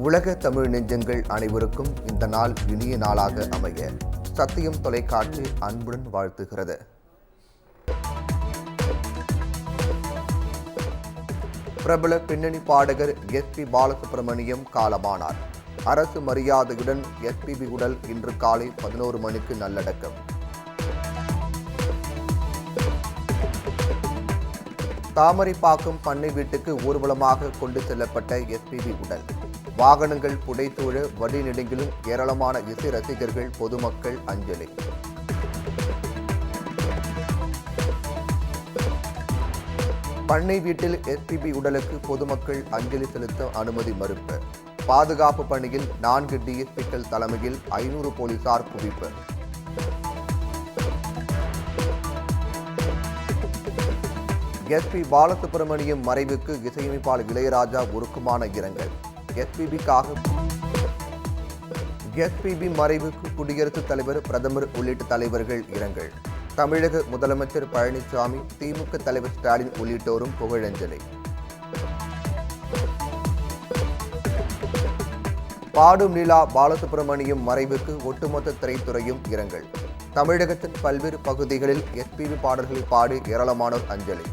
உலக தமிழ் நெஞ்சங்கள் அனைவருக்கும் இந்த நாள் இனிய நாளாக அமைய சத்தியம் தொலைக்காட்சி அன்புடன் வாழ்த்துகிறது. பிரபல பின்னணி பாடகர் எஸ்.பி. பாலசுப்ரமணியம் காலமானார். அரசு மரியாதையுடன் எஸ்.பி.பி. உடல் இன்று காலை 11 மணிக்கு நல்லடக்கம். தாமரைப்பாக்கம் பண்ணை வீட்டுக்கு ஊர்வலமாக கொண்டு செல்லப்பட்ட எஸ்.பி.பி. உடல் வாகனங்கள் புடைசூழ வழி நெடுங்கிலும் ஏராளமான இசை ரசிகர்கள் பொதுமக்கள் அஞ்சலி. பண்ணை வீட்டில் எஸ்.பி.பி. உடலுக்கு பொதுமக்கள் அஞ்சலி செலுத்த அனுமதி மறுப்பு. பாதுகாப்பு பணியில் 4 டிஎஸ்பிக்கள் தலைமையில் 500 போலீசார் குவிப்பு. எஸ்.பி. பாலசுப்ரமணியம் மறைவுக்கு இசையமைப்பாளர் இளையராஜா உருக்கமான இரங்கல். எஸ்.பி.பி. மறைவுக்கு குடியரசுத் தலைவர், பிரதமர் உள்ளிட்ட தலைவர்கள் இரங்கல். தமிழக முதலமைச்சர் பழனிசாமி, திமுக தலைவர் ஸ்டாலின் உள்ளிட்டோரும் புகழஞ்சலி. பாடும் நிலா பாலசுப்ரமணியம் மறைவுக்கு ஒட்டுமொத்த திரைத்துறையும் இரங்கல். தமிழகத்தின் பல்வேறு பகுதிகளில் எஸ்.பி.பி. பாடல்களை பாடி ஏராளமானோர் அஞ்சலி.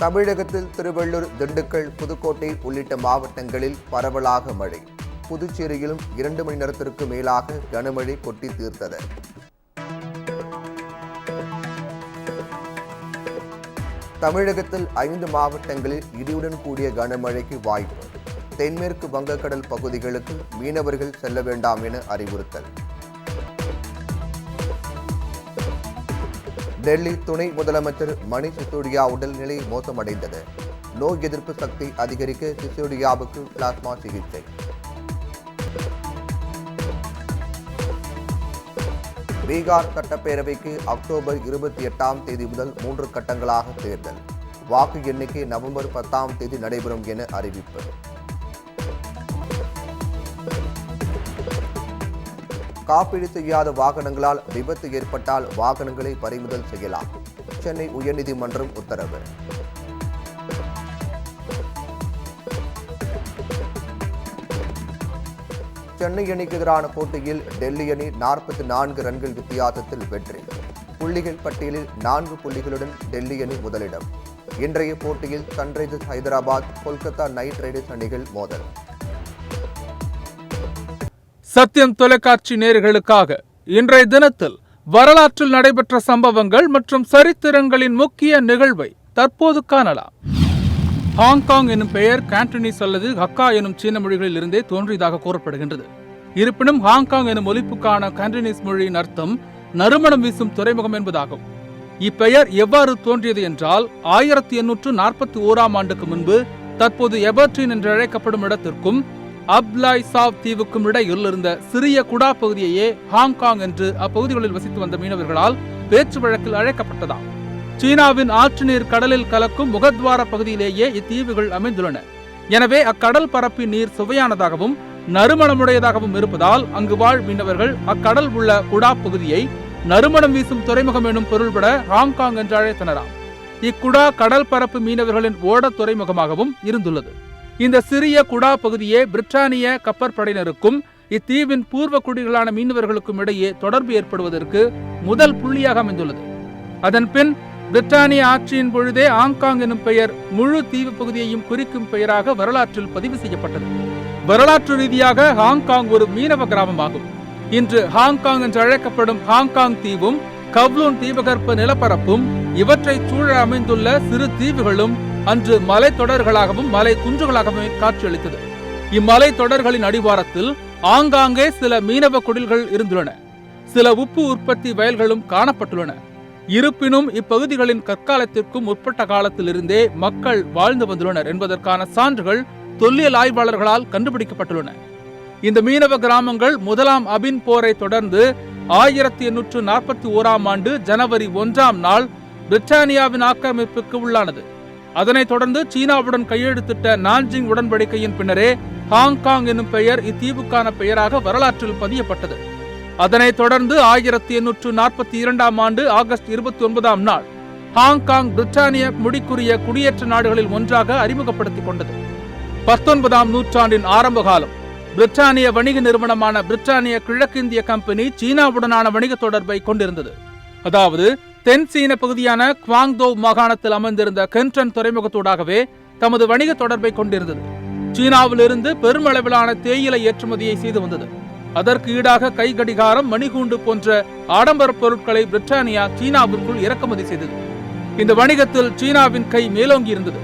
தமிழகத்தில் திருவள்ளூர், திண்டுக்கல், புதுக்கோட்டை உள்ளிட்ட மாவட்டங்களில் பரவலாக மழை. புதுச்சேரியிலும் 2 மணி நேரத்திற்கு மேலாக கனமழை கொட்டி தீர்த்தது. தமிழகத்தில் 5 மாவட்டங்களில் இடியுடன் கூடிய கனமழைக்கு வாய்ப்பு. தென்மேற்கு வங்கக்கடல் பகுதிகளுக்கு மீனவர்கள் செல்ல வேண்டாம் என அறிவுறுத்தல். டெல்லி துணை முதலமைச்சர் மணிஷ் சிசோடியா உடல்நிலை மோசமடைந்தது. நோய் எதிர்ப்பு சக்தி அதிகரிக்க சிசோடியாவுக்கு பிளாஸ்மா சிகிச்சை. பீகார் சட்டப்பேரவைக்கு அக்டோபர் 28ஆம் தேதி முதல் 3 கட்டங்களாக தேர்தல். வாக்கு எண்ணிக்கை நவம்பர் 10ஆம் தேதி நடைபெறும் என அறிவிப்பு. காப்பீடு செய்யாத வாகனங்களால் விபத்து ஏற்பட்டால் வாகனங்களை பறிமுதல் செய்யலாம். சென்னை உயர்நீதிமன்றம் உத்தரவு. சென்னை அணிக்கு எதிரான போட்டியில் டெல்லி அணி 44 ரன்கள் வித்தியாசத்தில் வெற்றி. புள்ளிகள் பட்டியலில் 4 புள்ளிகளுடன் டெல்லி அணி முதலிடம். இன்றைய போட்டியில் Sunrisers Hyderabad, Kolkata night Riders அணிகள் மோதல். சத்தியம் தொலைக்காட்சி நேயர்களுக்காக இன்றைய தினத்தில் வரலாற்றில் நடைபெற்ற சம்பவங்கள் மற்றும் சரித்திரங்களின் முக்கிய நிகழ்வை தற்போது காணலாம். ஹாங்காங் எனும் பெயர் கான்டனீஸ் அல்லது ஹக்கா எனும் சீன மொழிகளில் இருந்தே தோன்றியதாக கூறப்படுகின்றது. இருப்பினும் ஹாங்காங் எனும் ஒலிப்புக்கான கான்டனீஸ் மொழியின் அர்த்தம் நறுமணம் வீசும் துறைமுகம் என்பதாகும். இப்பெயர் எவ்வாறு தோன்றியது என்றால் 1841ஆம் ஆண்டுக்கு முன்பு தற்போது எபர்டீன் என்று அழைக்கப்படும் இடத்திற்கும் அப்லாய் சாவ் தீவுக்கும் இடையில் இருந்த சிறிய குடா பகுதியையே ஹாங்காங் என்று அப்பகுதிகளில் வசித்து வந்த மீனவர்களால் பேச்சு வழக்கில் அழைக்கப்பட்டதாம். சீனாவின் ஆற்று நீர் கடலில் கலக்கும் முகத்வார பகுதியிலேயே இத்தீவுகள் அமைந்துள்ளன. எனவே அக்கடல் பரப்பின் நீர் சுவையானதாகவும் நறுமணமுடையதாகவும் இருப்பதால் அங்கு வாழ் மீனவர்கள் அக்கடல் உள்ள குடா பகுதியை நறுமணம் வீசும் துறைமுகம் எனும் பொருள்பட ஹாங்காங் என்று அழைத்தனராம். இக்குடா கடல் பரப்பு மீனவர்களின் ஓட துறைமுகமாகவும் இருந்துள்ளது. இந்த சிறிய குடா பகுதியே பிரிட்டானிய கப்பற்படையினருக்கும் இத்தீவின் பூர்வ குடிகளான மீனவர்களுக்கும் இடையே தொடர்பு ஏற்படுவதற்கு முதல் புள்ளியாக அமைந்துள்ளது. அதன் பின் பிரிட்டானிய ஆட்சியின் பொழுதே ஹாங்காங் எனும் பெயர் முழு தீவு பகுதியையும் குறிக்கும் பெயராக வரலாற்றில் பதிவு செய்யப்பட்டது. வரலாற்று ரீதியாக ஹாங்காங் ஒரு மீனவ கிராமமாகும். இன்று ஹாங்காங் என்று அழைக்கப்படும் ஹாங்காங் தீவும் கவ்லூன் தீபகற்ப நிலப்பரப்பும் இவற்றை சூழ அமைந்துள்ள சிறு தீவுகளும் அன்று மலை தொடர்களாகவும் மலை குன்றுகளாகவும் காட்சியளித்தது. இம்மலை தொடர்களின் அடிவாரத்தில் ஆங்காங்கே சில மீனவ குடில்கள் இருந்துள்ளன. சில உப்பு உற்பத்தி வயல்களும் காணப்பட்டுள்ளன. இருப்பினும் இப்பகுதிகளின் கற்காலத்திற்கும் முற்பட்ட காலத்திலிருந்தே மக்கள் வாழ்ந்து வந்துள்ளனர் என்பதற்கான சான்றுகள் தொல்லியல் ஆய்வாளர்களால் கண்டுபிடிக்கப்பட்டுள்ளன. இந்த மீனவ கிராமங்கள் முதலாம் அபின் போரை தொடர்ந்து 1841ஆம் ஆண்டு ஜனவரி 1ஆம் நாள் பிரிட்டானியாவின் ஆக்கிரமிப்புக்கு உள்ளானது. அதனைத் தொடர்ந்து சீனாவுடன் கையெழுத்திட்ட நான்ஜிங் உடன்படிக்கையின் பின்னரே ஹாங்காங் என்னும் பெயர் இத்தீவுக்கான பெயராக வரலாற்றில் பதியப்பட்டது. அதனைத் தொடர்ந்து 1842ஆம் ஆண்டு ஆகஸ்ட் 29ஆம் நாள் ஹாங்காங் பிரிட்டானிய முடிக்குரிய குடியேற்ற நாடுகளில் ஒன்றாக அறிமுகப்படுத்திக் கொண்டது. 19ஆம் நூற்றாண்டின் ஆரம்ப காலம் பிரிட்டானிய வணிக நிறுவனமான பிரிட்டானிய கிழக்கிந்திய கம்பெனி சீனாவுடனான வணிக தொடர்பை கொண்டிருந்தது. அதாவது தென் சீன பகுதியான குவாங்தோவ் மாகாணத்தில் அமைந்திருந்த கென்டன் துறைமுகத்தூடாகவே தமது வணிக தொடர்பை கொண்டிருந்தது. சீனாவிலிருந்து பெருமளவிலான தேயிலை ஏற்றுமதியை செய்து வந்தது. அதற்கு ஈடாக கைகடிகாரம், மணிகூண்டு போன்ற ஆடம்பர பொருட்களை பிரிட்டானியா சீனாவிற்குள் இறக்குமதி செய்தது. இந்த வணிகத்தில் சீனாவின் கை மேலோங்கி இருந்தது.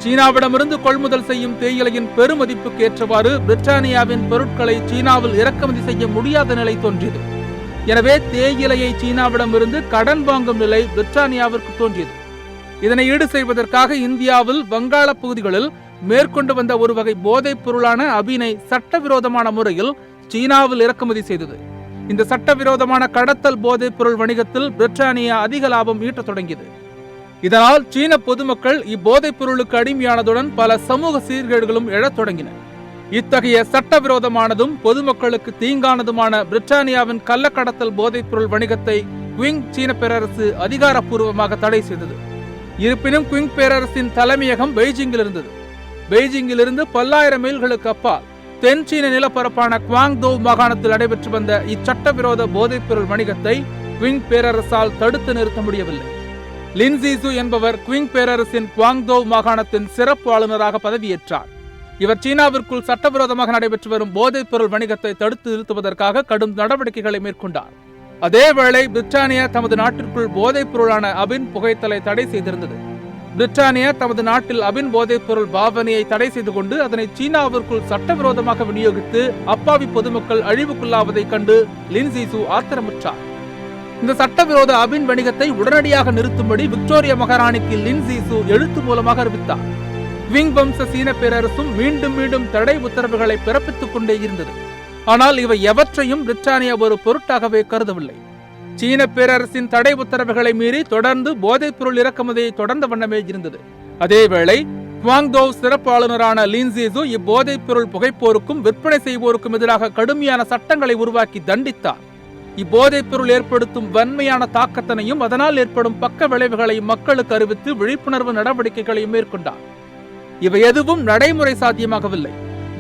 சீனாவிடமிருந்து கொள்முதல் செய்யும் தேயிலையின் பெருமதிப்புக்கு ஏற்றவாறு பிரிட்டானியாவின் பொருட்களை சீனாவில் இறக்குமதி செய்ய முடியாத நிலை தோன்றியது. எனவே தேயிலையை சீனாவிடமிருந்து கடன் வாங்கும் நிலை பிரிட்டானியாவிற்கு தோன்றியது. இதனை ஈடு செய்வதற்காக இந்தியாவில் வங்காள பகுதிகளில் மேற்கொண்டு வந்த ஒரு வகை போதைப் பொருளான அபினை சட்டவிரோதமான முறையில் சீனாவில் இறக்குமதி செய்தது. இந்த சட்டவிரோதமான கடத்தல் போதைப் பொருள் வணிகத்தில் பிரிட்டானியா அதிக லாபம் ஈட்டத் தொடங்கியது. இதனால் சீன பொதுமக்கள் இப்போதைப் பொருளுக்கு அடிமையானதுடன் பல சமூக சீர்கேடுகளும் எழத் தொடங்கின. இத்தகைய சட்டவிரோதமானதும் பொதுமக்களுக்கு தீங்கானதுமான பிரிட்டானியாவின் கள்ளக்கடத்தல் போதைப் பொருள் வணிகத்தை குயிங் சீன பேரரசு அதிகாரப்பூர்வமாக தடை செய்தது. இருப்பினும் குயிங் பேரரசின் தலைமையகம் பெய்ஜிங்கில் இருந்தது. பெய்ஜிங்கிலிருந்து பல்லாயிரம் மைல்களுக்கு அப்பால் தென் சீன நிலப்பரப்பான குவாங்தோவ் மாகாணத்தில் நடைபெற்று வந்த இச்சட்டவிரோத போதைப் பொருள் வணிகத்தை குயிங் பேரரசால் தடுத்து நிறுத்த முடியவில்லை. லின் ஜீசு என்பவர் குயிங் பேரரசின் குவாங்தோவ் மாகாணத்தின் சிறப்பு ஆளுநராக பதவியேற்றார். இவர் சீனாவிற்குள் சட்டவிரோதமாக நடைபெற்று வரும் போதைப் பொருள் வணிகத்தை தடுத்து நிறுத்துவதற்காக கடும் நடவடிக்கைகளை மேற்கொண்டார். அதேவேளை பிரிட்டானியா தமது நாட்டிற்குள் போதைப் பொருளான அபின் புகைத்தலை தடை செய்திருந்தது. பிரிட்டானியா தமது நாட்டில் அபின் போதைப் பொருள் பாவனையை தடை செய்து கொண்டு அதனை சீனாவிற்குள் சட்டவிரோதமாக விநியோகித்து அப்பாவி பொதுமக்கள் அழிவுக்குள்ளாவதைக் கண்டு லின் ஜீசு ஆத்திரமுற்றார். இந்த சட்டவிரோத அபின் வணிகத்தை உடனடியாக நிறுத்தும்படி விக்டோரியா மகாராணிக்கு லின் ஜீசு எழுத்து மூலமாக அறிவித்தார். குவிங் வம்ச சீன பேரரசும் மீண்டும் மீண்டும் தடை உத்தரவுகளை பிறப்பித்துக் கொண்டே இருந்தது. ஆனால் இவை எவற்றையும் பிரிட்டானியா ஒரு பொருட்டாகவே கருதவில்லை. சீன பேரரசின் தடை உத்தரவுகளை மீறி தொடர்ந்து போதைப் பொருள் இறக்குமதியை தொடர்ந்த வண்ணமே இருந்தது. அதேவேளை குவாங்தோவ் சிறப்பு ஆளுநரான லின் ஜீசு இப்போதைப் பொருள் புகைப்போருக்கும் விற்பனை செய்வோருக்கும் எதிராக கடுமையான சட்டங்களை உருவாக்கி தண்டித்தார். இப்போதைப் பொருள் ஏற்படுத்தும் வன்மையான தாக்கத்தினையும் அதனால் ஏற்படும் பக்க விளைவுகளையும் மக்களுக்கு அறிவித்து விழிப்புணர்வு நடவடிக்கைகளையும் மேற்கொண்டார். இவை எதுவும் நடைமுறை சாத்தியமாகவில்லை.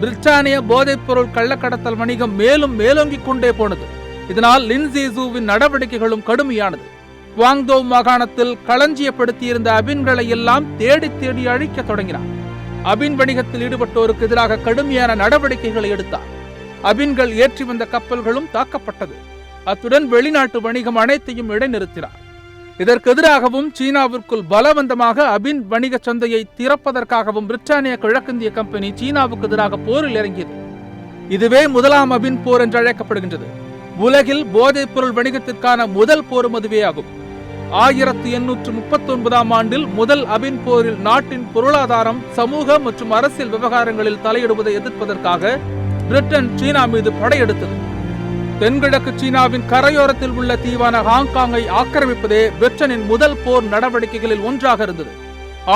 பிரிட்டானிய போதைப் பொருள் கள்ளக்கடத்தல் வணிகம் மேலும் மேலோங்கிக் கொண்டே போனது. இதனால் லின் ஜீசுவின் நடவடிக்கைகளும் கடுமையானது. குவாங்தோவ் மாகாணத்தில் களஞ்சியப்படுத்தியிருந்த அபின்களை எல்லாம் தேடி தேடி அழிக்க தொடங்கினார். அபின் வணிகத்தில் ஈடுபட்டோருக்கு எதிராக கடுமையான நடவடிக்கைகளை எடுத்தார். அபின்கள் ஏற்றி வந்த கப்பல்களும் தாக்கப்பட்டது. அத்துடன் வெளிநாட்டு வணிகம் அனைத்தையும் இடைநிறுத்தினார். இதற்கு எதிராகவும் சீனாவிற்குள் பலவந்தமாக அபின் வணிக சந்தையை திறப்பதற்காகவும் பிரிட்டானிய கிழக்கிந்திய கம்பெனி சீனாவுக்கு எதிராக போரில் இறங்கியது. இதுவே முதலாம் அபின் போர் என்று அழைக்கப்படுகின்றது. உலகில் போதைப் பொருள் வணிகத்திற்கான முதல் போரும் அதுவே ஆகும். 1839ஆம் ஆண்டில் முதல் அபின் போரில் நாட்டின் பொருளாதாரம், சமூக மற்றும் அரசியல் விவகாரங்களில் தலையிடுவதை எதிர்ப்பதற்காக பிரிட்டன் சீனா மீது படையெடுத்தது. தென்கிழக்கு சீனாவின் கரையோரத்தில் உள்ள தீவான ஹாங்காங்கை ஆக்கிரமிப்பதே பிரிட்டனின் முதல் போர் நடவடிக்கைகளில் ஒன்றாக இருந்தது.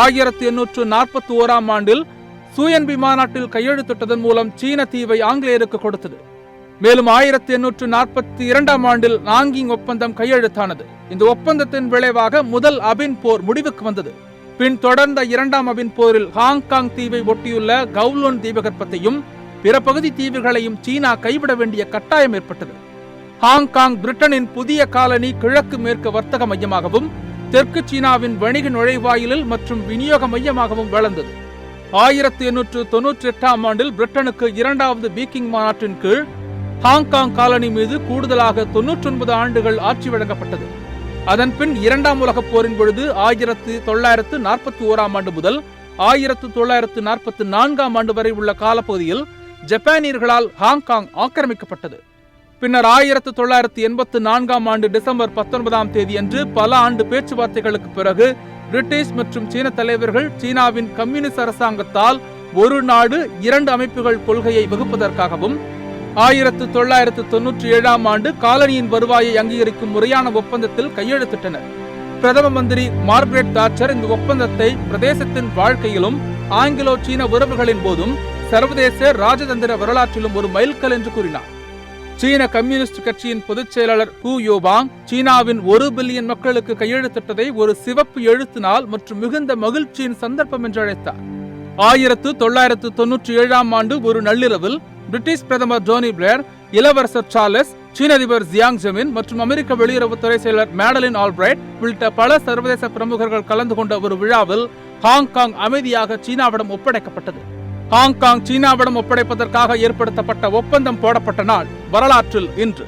1841ஆம் ஆண்டில் சூயன்பி மாநாட்டில் கையெழுத்திட்டதன் மூலம் சீன தீவை ஆங்கிலேயருக்கு கொடுத்தது. மேலும் 1842ஆம் ஆண்டில் நாங்கிங் ஒப்பந்தம் கையெழுத்தானது. இந்த ஒப்பந்தத்தின் விளைவாக முதல் அபின் போர் முடிவுக்கு வந்தது. பின் தொடர்ந்த இரண்டாம் அபின் போரில் ஹாங்காங் தீவை ஒட்டியுள்ள கவுலோன் தீபகற்பத்தையும் பிற பகுதி தீவுகளையும் சீனா கைவிட வேண்டிய கட்டாயம் ஏற்பட்டது. ஹாங்காங் பிரிட்டனின் புதிய காலனி, கிழக்கு மேற்கு வர்த்தக மையமாகவும் தெற்கு சீனாவின் வணிக நுழைவாயிலில் மற்றும் விநியோக மையமாகவும் வளர்ந்தது. 1898ஆம் ஆண்டில் பிரிட்டனுக்கு இரண்டாவது பீக்கிங் மாநாட்டின் கீழ் ஹாங்காங் காலனி மீது கூடுதலாக 99 ஆண்டுகள் ஆட்சி வழங்கப்பட்டது. அதன்பின் இரண்டாம் உலகப் போரின் பொழுது 1941ஆம் ஆண்டு முதல் 1944ஆம் ஆண்டு வரை உள்ள காலப்பகுதியில் ஜப்பானியர்களால் ஹாங்காங் ஆக்கிரமிக்கப்பட்டது. பின்னர் 1984ஆம் ஆண்டு டிசம்பர் 19ஆம் தேதி அன்று பல ஆண்டு பேச்சுவார்த்தைகளுக்கு பிறகு பிரிட்டிஷ் மற்றும் சீன தலைவர்கள் சீனாவின் கம்யூனிஸ்ட் அரசாங்கத்தால் ஒரு நாடு இரண்டு அமைப்புகள் கொள்கையை வகுப்பதற்காகவும் 1997ஆம் ஆண்டு காலனியின் வருவாயை அங்கீகரிக்கும் முறையான ஒப்பந்தத்தில் கையெழுத்திட்டனர். பிரதம மந்திரி மார்கரெட் தாட்சர் இந்த ஒப்பந்தத்தை பிரதேசத்தின் வாழ்க்கையிலும் ஆங்கிலோ சீன உறவுகளின் போதும் சர்வதேச ராஜதந்திர வரலாற்றிலும் ஒரு மைல்கல் என்று கூறினார். சீன கம்யூனிஸ்ட் கட்சியின் பொதுச் செயலாளர் ஹூ யோபாங் சீனாவின் 1 பில்லியன் மக்களுக்கு கையெழுத்திட்டதை ஒரு சிவப்பு எழுத்து நாள் மற்றும் மிகுந்த மகிழ்ச்சியின் சந்தர்ப்பம் என்று அழைத்தார். 1997ஆம் ஆண்டு ஒரு நள்ளிரவில் பிரிட்டிஷ் பிரதமர் டோனி பிளேர், இளவரசர் சார்லஸ், சீன அதிபர் ஜியாங் ஜெமின் மற்றும் அமெரிக்க வெளியுறவுத்துறை செயலர் மேடலின் ஆல்பிரைட் உள்ளிட்ட பல சர்வதேச பிரமுகர்கள் கலந்து கொண்ட ஒரு விழாவில் ஹாங்காங் அமைதியாக சீனாவிடம் ஒப்படைக்கப்பட்டது. ஹாங்காங் சீனாவிடம் ஒப்படைப்பதற்காக ஏற்படுத்தப்பட்ட ஒப்பந்தம் போடப்பட்ட நாள் வரலாற்றில் இன்று.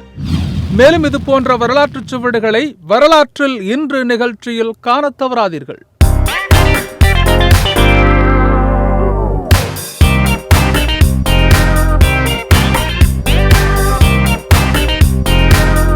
மேலும் இது போன்ற வரலாற்றுச் சுவடுகளை வரலாற்றில் இன்று நிகழ்ச்சியில் காணத் தவறாதீர்கள்.